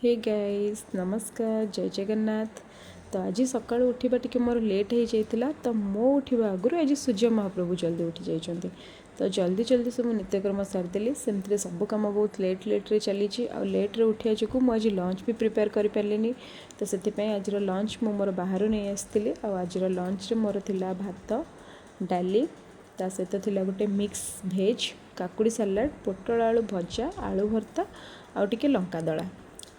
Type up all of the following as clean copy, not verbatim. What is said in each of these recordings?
Hey guys नमस्कार जय जगन्नाथ। तो आज सकाल उठा टी मोर लेट हो जाता तो मो उठा आगु आज सूर्य महाप्रभु जल्दी उठी जाइए। तो जल्दी जल्दी सब नित्यकर्म सारिदेली सेमती सब कम बहुत लेट्रे चली लेट्रे उठा जो मुझे लंच भी प्रिपेयर कर पारे। तो से आज लंच मु मोर बाहर नहीं आसती। आज लंच मोर थिला भात डाली ता सहित थिला गोटे मिक्स भेज काकुड़ी सालाड पोटल आलू भजा आलू भर्ता आउ टिके लंका दला।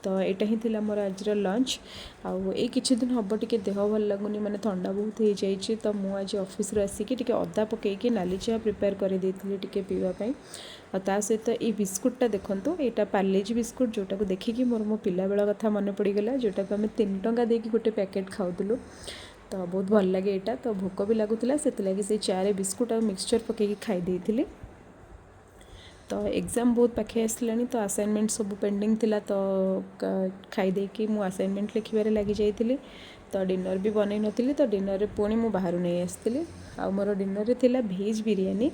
तो यहाँ ही थिला मोर आज लंच आउ किछि दिन हम टिके देह भल लगुनि माने ठंडा बहुत हो जाइए। तो मुझे आज ऑफिस रू आसिकी टिके अदा पकईकी नाली चाह प्रिपेयर कर देइथिली टिके पीवाई। और ता सहित ये बिस्कुटा देखंतु यहाँ पार्लेजी बिस्कुट जोटा को देखिकी मोर मो पिला बेला कथा मन पड़गला जोटा को आम 3 टंका देकी गोटे पैकेट खाऊलु। तो बहुत भल लगे यहाँ। तो भोक भी लगुला से चारे बिस्कुट और मिक्सचर पकईकी खाई देइथिली। तो एग्जाम बहुत पाखे आसला तो असाइनमेंट सब पेंडिंग थिला। तो खाई देकी मु असाइनमेंट लिखिबारे लगी जाइथिली। तो डिनर भी बनई नथिली। तो डिनर रे पुणी मु बाहर नहीं आसती आ मोर डिनर रे थिला भेज बिरयानी।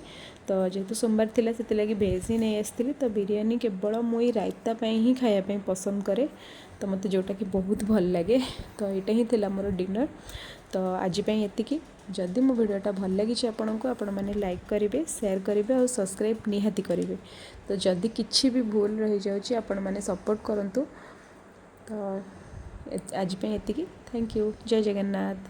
तो जेहेतु सोमवार थिला से लगी भेज ही नहीं आसती। तो बिरयानी केवल मुई रायता पाई ही खाया पसंद करे। तो मत जोटा कि बहुत भल लगे। तो यहाँ ही थिला मोर डिनर। तो आज एतिकी। जदि मो भिडियोटा भल लगी आपण मैंने लाइक करेंगे शेयर करेंगे और सब्सक्राइब निहाती करेंगे। तो जदि किछि भी भूल रही जाऊँ आपण मैंने सपोर्ट करंतु। तो आज एतिकी। Thank you. जय जगन्नाथ।